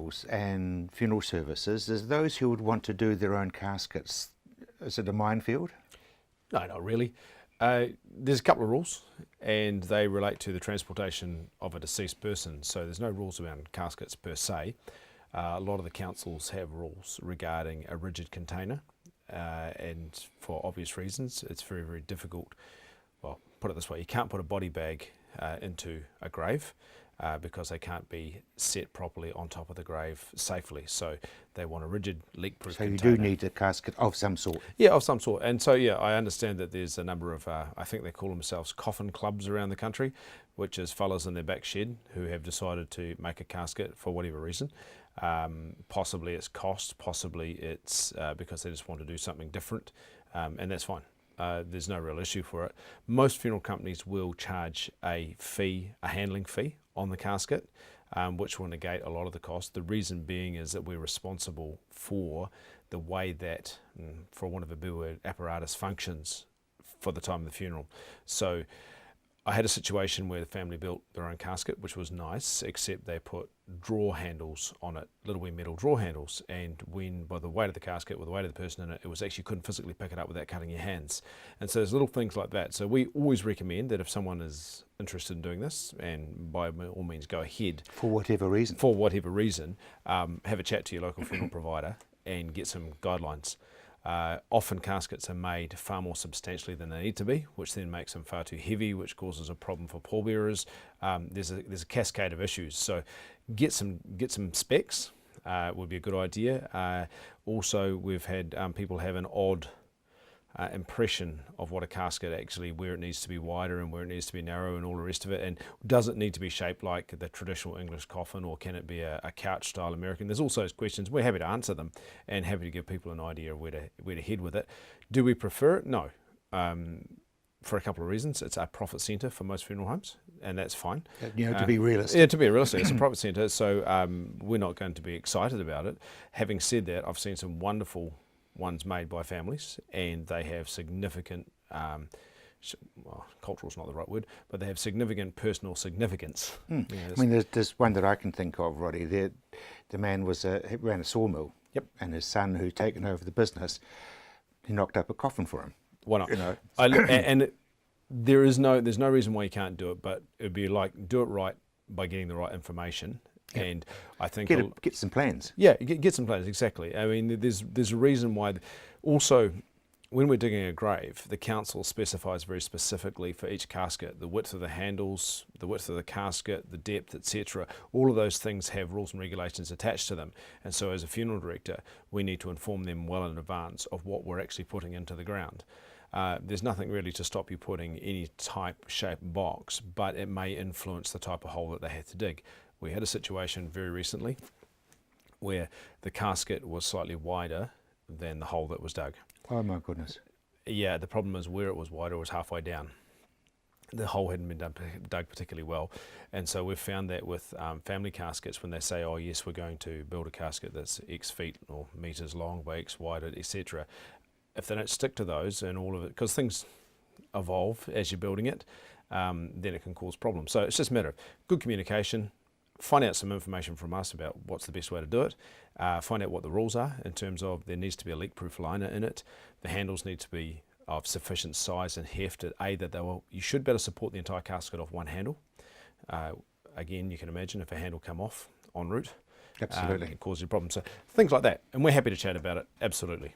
funerals and funeral services, there's those who would want to do their own caskets. Is it a minefield? No, not really. There's a couple of rules, and they relate to the transportation of a deceased person. So there's no rules around caskets per se. A lot of the councils have rules regarding a rigid container, and for obvious reasons, it's very, very difficult. Well, put it this way, you can't put a body bag into a grave because they can't be set properly on top of the grave safely. So they want a rigid, leak-proof container. So you do need a casket of some sort? Yeah, of some sort. And so, yeah, I understand that there's a number of, I think they call themselves coffin clubs around the country, which is fellas in their back shed who have decided to make a casket for whatever reason. Possibly it's cost, possibly it's because they just want to do something different, and that's fine. There's no real issue for it. Most funeral companies will charge a fee, a handling fee on the casket, which will negate a lot of the cost. The reason being is that we're responsible for the way that, for want of a better word, apparatus functions for the time of the funeral. So I had a situation where the family built their own casket, which was nice, except they put drawer handles on it, little wee metal drawer handles, and when, by the weight of the casket, with the weight of the person in it, it was actually couldn't physically pick it up without cutting your hands. And so there's little things like that. So we always recommend that if someone is interested in doing this, and by all means go ahead. For whatever reason. For whatever reason, have a chat to your local funeral provider and get some guidelines. Often caskets are made far more substantially than they need to be, which then makes them far too heavy, which causes a problem for pallbearers. There's a cascade of issues. So get some specs would be a good idea. Also, we've had people have an odd impression of what a casket actually, where it needs to be wider and where it needs to be narrow and all the rest of it. And does it need to be shaped like the traditional English coffin, or can it be a couch style American? There's also those questions. We're happy to answer them and happy to give people an idea of where to head with it. Do we prefer it? No. For a couple of reasons. It's a profit centre for most funeral homes, and that's fine. To be realistic. Yeah, to be realistic, it's a profit centre, so we're not going to be excited about it. Having said that, I've seen some wonderful ones made by families, and they have significant, well, cultural is not the right word, but they have significant personal significance. I mean, there's one that I can think of, Roddy. The man he ran a sawmill. Yep. And his son, who'd taken over the business, he knocked up a coffin for him. Why not? You know. And there's no reason why you can't do it, but it'd be like, do it right by getting the right information. Yep. And I think get some plans. Yeah, get some plans, exactly. I mean, there's a reason why. Also, when we're digging a grave, the council specifies very specifically for each casket the width of the handles, the width of the casket, the depth, etc. All of those things have rules and regulations attached to them. And so as a funeral director, we need to inform them well in advance of what we're actually putting into the ground. There's nothing really to stop you putting any type, shape, box, but it may influence the type of hole that they have to dig. We had a situation very recently where the casket was slightly wider than the hole that was dug. Oh my goodness. Yeah, the problem is where it was wider was halfway down. The hole hadn't been dug particularly well. And so we've found that with family caskets, when they say, oh yes, we're going to build a casket that's X feet or metres long by X wide, etc., if they don't stick to those and all of it, because things evolve as you're building it, then it can cause problems. So it's just a matter of good communication. Find out some information from us about what's the best way to do it. Find out what the rules are in terms of there needs to be a leak-proof liner in it. The handles need to be of sufficient size and heft that you should be able to support the entire casket off one handle. Again, you can imagine if a handle come off en route, absolutely, it can cause you a problem. So things like that, and we're happy to chat about it. Absolutely.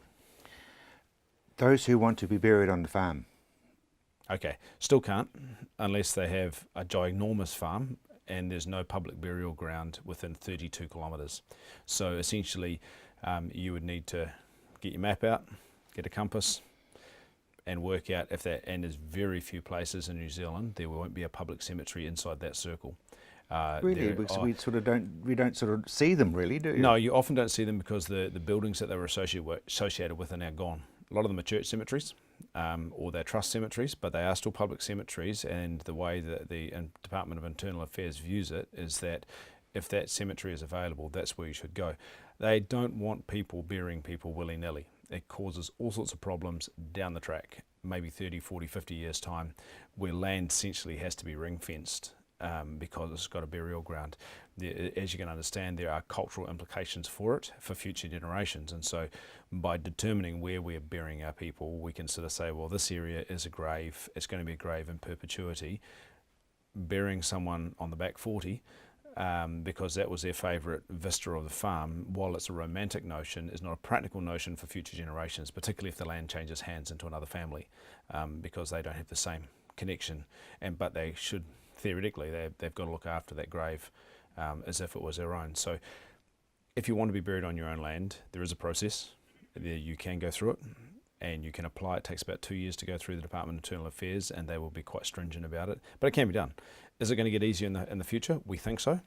Those who want to be buried on the farm. Okay, still can't unless they have a ginormous farm and there's no public burial ground within 32 kilometres. So essentially, you would need to get your map out, get a compass, and work out if that, and there's very few places in New Zealand, there won't be a public cemetery inside that circle. Really? Because we don't sort of see them really, do you? No, you often don't see them because the buildings that they were associated with are now gone. A lot of them are church cemeteries, or they're trust cemeteries, but they are still public cemeteries, and the way that the Department of Internal Affairs views it is that if that cemetery is available, that's where you should go. They don't want people burying people willy-nilly. It causes all sorts of problems down the track, maybe 30, 40, 50 years' time, where land essentially has to be ring-fenced because it's got a burial ground. As you can understand, there are cultural implications for it for future generations, and so by determining where we're burying our people, we can sort of say, well, this area is a grave, it's going to be a grave in perpetuity. Burying someone on the back 40 because that was their favourite vista of the farm, while it's a romantic notion, is not a practical notion for future generations, particularly if the land changes hands into another family, because they don't have the same connection, but they should, theoretically, they've got to look after that grave as if it was their own. So if you want to be buried on your own land, there is a process. You can go through it and you can apply. It takes about 2 years to go through the Department of Internal Affairs, and they will be quite stringent about it, but it can be done. Is it going to get easier in the future? We think so.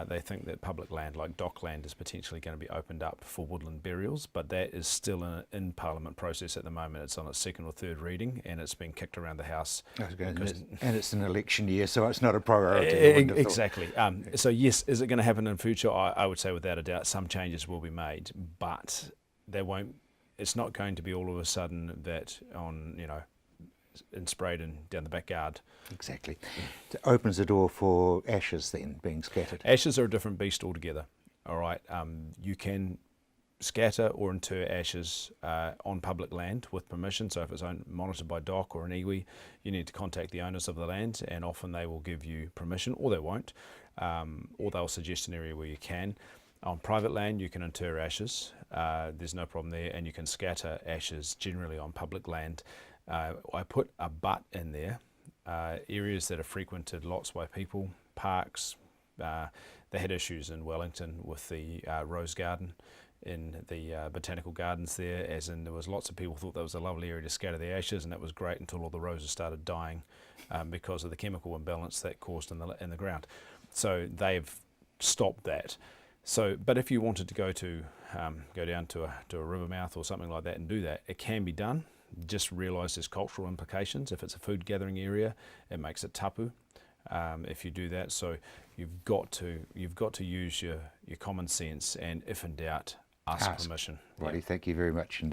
They think that public land like dock land is potentially going to be opened up for woodland burials, but that is still in Parliament process at the moment. It's on its second or third reading, and it's been kicked around the House. And it's an election year, so it's not a priority. Exactly. So yes, is it going to happen in the future? I would say without a doubt some changes will be made, but they won't. It's not going to be all of a sudden that and sprayed and down the backyard. Exactly. It opens the door for ashes then being scattered. Ashes are a different beast altogether. All right. You can scatter or inter ashes on public land with permission. So if it's monitored by DOC or an iwi, you need to contact the owners of the land, and often they will give you permission, or they won't, or they'll suggest an area where you can. On private land, you can inter ashes. There's no problem there, and you can scatter ashes generally on public land. I put a but in there. Areas that are frequented lots by people, parks. They had issues in Wellington with the Rose Garden in the botanical gardens there, as in there was lots of people thought that was a lovely area to scatter the ashes, and that was great until all the roses started dying because of the chemical imbalance that caused in the ground. So they've stopped that. So, but if you wanted to go down to a river mouth or something like that and do that, it can be done. Just realise there's cultural implications. If it's a food gathering area, it makes it tapu if you do that. So you've got to use your common sense, and if in doubt, ask permission. Righty, thank you very much indeed.